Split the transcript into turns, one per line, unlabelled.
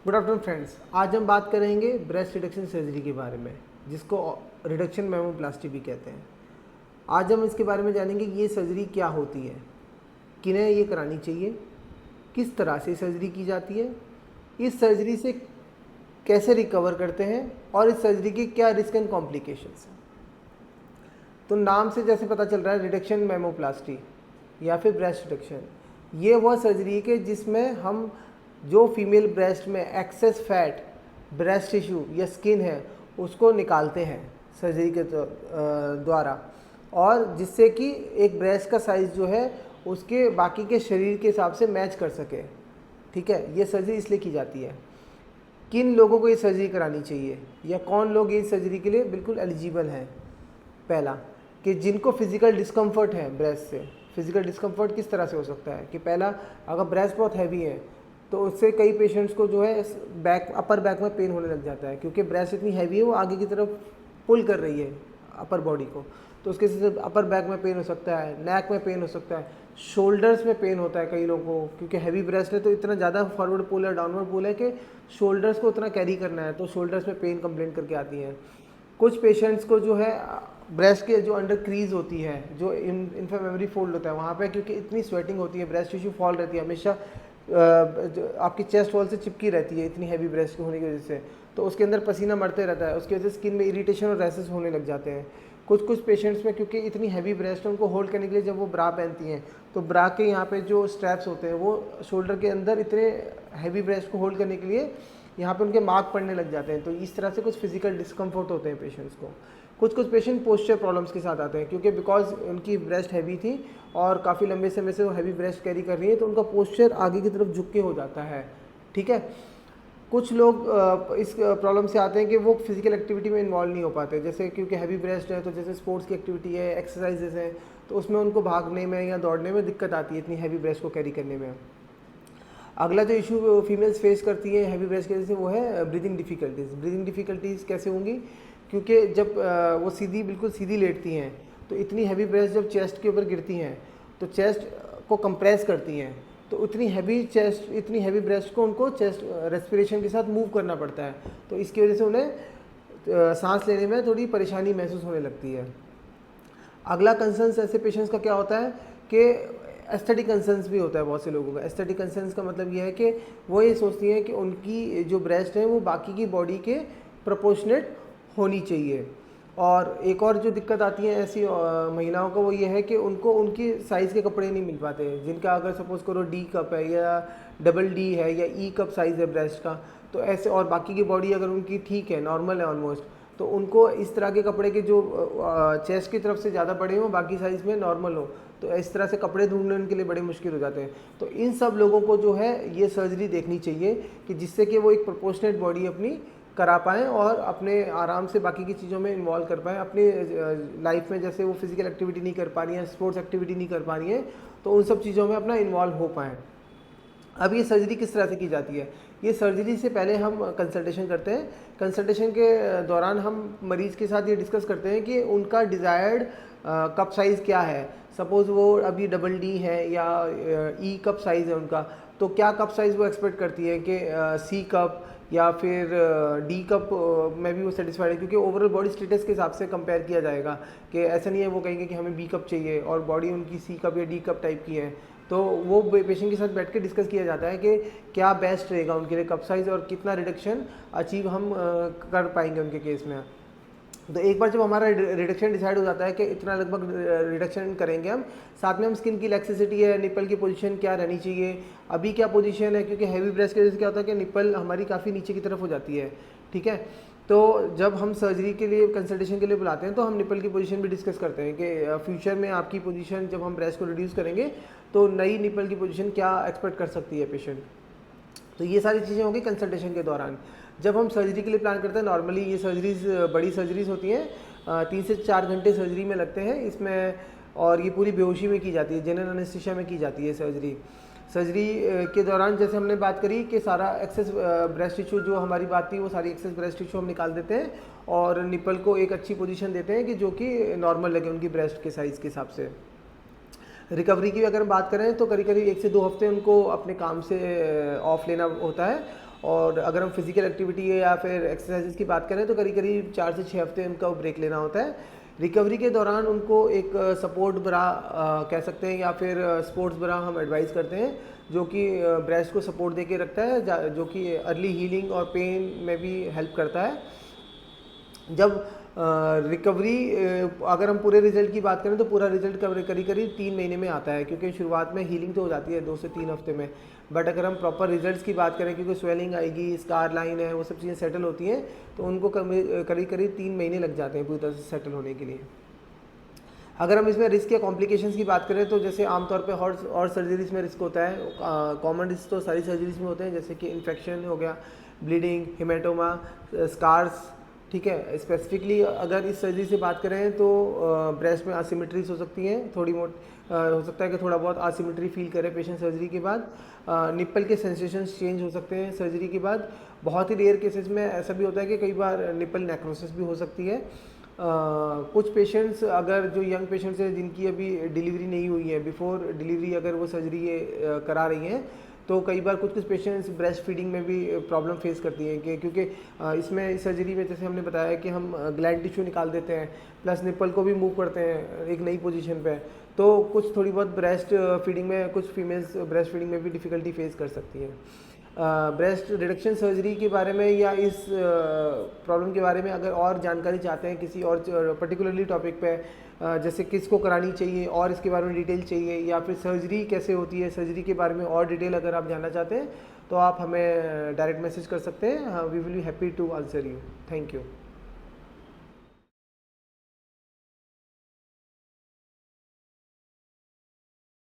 Good afternoon friends, आज हम बात करेंगे ब्रेस्ट रिडक्शन सर्जरी के बारे में, जिसको रिडक्शन मैमोप्लास्टी भी कहते हैं। आज हम इसके बारे में जानेंगे कि ये सर्जरी क्या होती है, किन्हें ये करानी चाहिए, किस तरह से सर्जरी की जाती है, इस सर्जरी से कैसे रिकवर करते हैं और इस सर्जरी के क्या रिस्क एंड कॉम्प्लिकेशंस हैं। तो नाम से जैसे पता चल रहा है, रिडक्शन मैमोप्लास्टी या फिर ब्रेस्ट रिडक्शन, ये वह सर्जरी है कि जिसमें हम जो फीमेल ब्रेस्ट में एक्सेस फैट, ब्रेस्ट टिश्यू या स्किन है उसको निकालते हैं सर्जरी के द्वारा, और जिससे कि एक ब्रेस्ट का साइज़ जो है उसके बाकी के शरीर के हिसाब से मैच कर सके। ठीक है, ये सर्जरी इसलिए की जाती है। किन लोगों को ये सर्जरी करानी चाहिए या कौन लोग ये सर्जरी के लिए बिल्कुल एलिजिबल हैं। पहला, कि जिनको फिज़िकल डिस्कम्फर्ट है ब्रेस्ट से। फिज़िकल डिस्कम्फर्ट किस तरह से हो सकता है कि पहला, अगर ब्रेस्ट बहुत हैवी है तो उससे कई पेशेंट्स को जो है बैक, अपर बैक में पेन होने लग जाता है, क्योंकि ब्रेस्ट इतनी हैवी है, वो आगे की तरफ पुल कर रही है अपर बॉडी को, तो उसके से अपर बैक में पेन हो सकता है, नेक में पेन हो सकता है, शोल्डर्स में पेन होता है कई लोगों को, क्योंकि हैवी ब्रेस्ट है तो इतना ज़्यादा फॉरवर्ड पुल है, डाउनवर्ड पुल है कि शोल्डर्स को उतना कैरी करना है, तो शोल्डर्स में पेन कंप्लेंट करके आती हैं। कुछ पेशेंट्स को जो है ब्रेस्ट के जो अंडर क्रीज होती है, जो इन्फ्रामेमरी फोल्ड होता है वहाँ पे, क्योंकि इतनी स्वेटिंग होती है, ब्रेस्ट टिश्यू फॉल रहती है हमेशा, आपकी चेस्ट वॉल से चिपकी रहती है इतनी हैवी ब्रेस्ट होने की वजह से, तो उसके अंदर पसीना मरते रहता है, उसकी वजह से स्किन में इरिटेशन और रैसेस होने लग जाते हैं। कुछ पेशेंट्स में क्योंकि इतनी हैवी ब्रेस्ट है, उनको होल्ड करने के लिए जब वो ब्रा पहनती हैं तो ब्रा के यहाँ पे जो स्ट्रैप्स होते हैं वो शोल्डर के अंदर इतने हैवी ब्रेस्ट को होल्ड करने के लिए यहाँ पे उनके मार्क पड़ने लग जाते हैं, तो इस तरह से कुछ फिजिकल डिस्कम्फर्ट होते हैं पेशेंट्स को। कुछ पेशेंट पोस्चर प्रॉब्लम्स के साथ आते हैं, क्योंकि बिकॉज उनकी ब्रेस्ट हैवी थी और काफ़ी लंबे समय से वो हैवी ब्रेस्ट कैरी कर रही है, तो उनका पोस्चर आगे की तरफ झुक के हो जाता है। ठीक है, कुछ लोग इस प्रॉब्लम से आते हैं कि वो फिजिकल एक्टिविटी में इन्वॉल्व नहीं हो पाते, जैसे क्योंकि हैवी ब्रेस्ट है तो जैसे स्पोर्ट्स की एक्टिविटी है, एक्सरसाइजेस हैं, तो उसमें उनको भागने में या दौड़ने में दिक्कत आती है इतनी हैवी ब्रेस्ट को कैरी करने में। अगला जो इशू फीमेल्स फेस करती है हैवी ब्रेस्ट की वजह से वो है ब्रीदिंग डिफ़िकल्टीज़। ब्रीदिंग डिफ़िकल्टीज़ कैसे होंगी, क्योंकि जब वो बिल्कुल सीधी लेटती हैं तो इतनी हैवी ब्रेस्ट जब चेस्ट के ऊपर गिरती हैं तो चेस्ट को कंप्रेस करती हैं, तो इतनी हैवी ब्रेस्ट को उनको चेस्ट रेस्पिरेशन के साथ मूव करना पड़ता है, तो इसकी वजह से उन्हें सांस लेने में थोड़ी परेशानी महसूस होने लगती है। अगला कंसर्न ऐसे पेशेंट्स का क्या होता है कि एस्थेटिक कंसर्न्स भी होता है बहुत से लोगों का। एस्थेटिक कंसर्न्स का मतलब ये है कि वो ये सोचती हैं कि उनकी जो ब्रेस्ट है वो बाकी की बॉडी के प्रोपोर्शनेट होनी चाहिए। और एक और जो दिक्कत आती है ऐसी महिलाओं को, वो ये है कि उनको उनकी साइज़ के कपड़े नहीं मिल पाते, जिनका अगर सपोज़ करो डी कप है या डबल डी है या ई कप साइज़ है ब्रेस्ट का, तो ऐसे, और बाकी की बॉडी अगर उनकी ठीक है, नॉर्मल है ऑलमोस्ट, तो उनको इस तरह के कपड़े के जो चेस्ट की तरफ से ज़्यादा बड़े हों, बाकी साइज़ में नॉर्मल हो, तो इस तरह से कपड़े ढूंढने उनके लिए बड़े मुश्किल हो जाते हैं। तो इन सब लोगों को जो है ये सर्जरी देखनी चाहिए कि जिससे कि वो एक प्रोपोर्शनेट बॉडी अपनी करा पाएँ और अपने आराम से बाकी की चीज़ों में इन्वॉल्व कर पाएँ अपनी लाइफ में। जैसे वो फिजिकल एक्टिविटी नहीं कर पा रही हैं, स्पोर्ट्स एक्टिविटी नहीं कर पा रही हैं, तो उन सब चीज़ों में अपना इन्वॉल्व हो पाएँ। अब ये सर्जरी किस तरह से की जाती है, ये सर्जरी से पहले हम कंसल्टेशन करते हैं। कंसल्टेशन के दौरान हम मरीज़ के साथ ये डिस्कस करते हैं कि उनका डिज़ायर्ड कप साइज़ क्या है। सपोज़ वो अभी डबल डी है या ई कप साइज़ है उनका, तो क्या कप साइज़ वो एक्सपेक्ट करती है कि सी कप या फिर डी कप में भी वो सेटिस्फाइड है, क्योंकि ओवरऑल बॉडी स्टेटस के हिसाब से कंपेयर किया जाएगा कि ऐसा नहीं है वो कहेंगे कि हमें बी कप चाहिए और बॉडी उनकी सी कप या डी कप टाइप की है। तो वो पेशेंट के साथ बैठ के डिस्कस किया जाता है कि क्या बेस्ट रहेगा उनके लिए कप साइज़ और कितना रिडक्शन अचीव हम कर पाएंगे उनके केस में। तो एक बार जब हमारा रिडक्शन डिसाइड हो जाता है कि इतना लगभग रिडक्शन करेंगे हम, साथ में हम स्किन की इलास्टिसिटी है, निपल की पोजीशन क्या रहनी चाहिए, अभी क्या पोजीशन है, क्योंकि हैवी ब्रेस्ट की वजह से क्या होता है कि निपल हमारी काफ़ी नीचे की तरफ हो जाती है। ठीक है, तो जब हम सर्जरी के लिए कंसल्टेशन के लिए बुलाते हैं तो हम निपल की पोजीशन भी डिस्कस करते हैं कि फ्यूचर में आपकी पोजीशन जब हम ब्रेस्ट को रिड्यूस करेंगे तो नई निपल की पोजीशन क्या एक्सपेक्ट कर सकती है पेशेंट। तो ये सारी चीज़ें होंगी कंसल्टेशन के दौरान। जब हम सर्जरी के लिए प्लान करते हैं, नॉर्मली ये सर्जरीज बड़ी सर्जरीज होती हैं, 3 से 4 घंटे सर्जरी में लगते हैं इसमें, और ये पूरी बेहोशी में की जाती है, जनरल एनेस्थीसिया में की जाती है सर्जरी के दौरान जैसे हमने बात करी कि सारा एक्सेस ब्रेस्ट टिश्यू जो हमारी बात थी वो सारी एक्सेस ब्रेस्ट टिश्यू हम निकाल देते हैं और निपल को एक अच्छी पोजीशन देते हैं कि जो कि नॉर्मल लगे उनकी ब्रेस्ट के साइज़ के हिसाब से। रिकवरी की अगर बात करें तो करीब करीब 1 से 2 हफ्ते उनको अपने काम से ऑफ लेना होता है और अगर हम फिजिकल एक्टिविटी या फिर एक्सरसाइजेज की बात करें तो करीब करीब 4 से 6 हफ्ते उनका ब्रेक लेना होता है। रिकवरी के दौरान उनको एक सपोर्ट ब्रा कह सकते हैं या फिर स्पोर्ट्स ब्रा हम एडवाइस करते हैं, जो कि ब्रेस्ट को सपोर्ट दे के रखता है, जो कि अर्ली हीलिंग और पेन में भी हेल्प करता है। जब रिकवरी अगर हम पूरे रिजल्ट की बात करें तो पूरा रिजल्ट करीब करीब 3 महीने में आता है, क्योंकि शुरुआत में हीलिंग तो हो जाती है 2 से 3 हफ्ते में। बट अगर हम प्रॉपर रिजल्ट्स की बात करें, क्योंकि स्वेलिंग आएगी, स्कार लाइन है, वो सब चीज़ें सेटल होती हैं, तो उनको करीब करीब 3 महीने लग जाते हैं पूरी तरह से सेटल होने के लिए। अगर हम इसमें रिस्क या कॉम्प्लिकेशंस की बात करें तो जैसे आमतौर पे और सर्जरीज में रिस्क होता है। कॉमन रिस्क तो सारी सर्जरीज में होते हैं, जैसे कि इन्फेक्शन हो गया, ब्लीडिंग, हेमाटोमा, स्कार्स, ठीक है। स्पेसिफिकली अगर इस सर्जरी से बात करें तो ब्रेस्ट में असिमेट्रीज हो सकती हैं, थोड़ी हो सकता है कि थोड़ा बहुत असिमेट्री फील करे पेशेंट सर्जरी के बाद। निप्पल के सेंसेशंस चेंज हो सकते हैं सर्जरी के बाद। बहुत ही रेयर केसेस में ऐसा भी होता है कि कई बार निप्पल नेक्रोसिस भी हो सकती है। कुछ पेशेंट्स, अगर जो यंग पेशेंट्स हैं जिनकी अभी डिलीवरी नहीं हुई है, बिफोर डिलीवरी अगर वो सर्जरी करा रही हैं, तो कई बार कुछ पेशेंट्स ब्रेस्ट फीडिंग में भी प्रॉब्लम फेस करती हैं कि क्योंकि इसमें इस सर्जरी में जैसे हमने बताया कि हम ग्लैंड टिश्यू निकाल देते हैं, प्लस निप्पल को भी मूव करते हैं एक नई पोजीशन पे, तो कुछ थोड़ी बहुत ब्रेस्ट फीडिंग में, कुछ फीमेल्स ब्रेस्ट फीडिंग में भी डिफ़िकल्टी फेस कर सकती हैं। ब्रेस्ट रिडक्शन सर्जरी के बारे में या इस प्रॉब्लम के बारे में अगर और जानकारी चाहते हैं किसी और पर्टिकुलरली टॉपिक पे, जैसे किसको करानी चाहिए और इसके बारे में डिटेल चाहिए, या फिर सर्जरी कैसे होती है, सर्जरी के बारे में और डिटेल अगर आप जानना चाहते हैं तो आप हमें डायरेक्ट मैसेज कर सकते हैं। We will be happy to answer you. Thank you.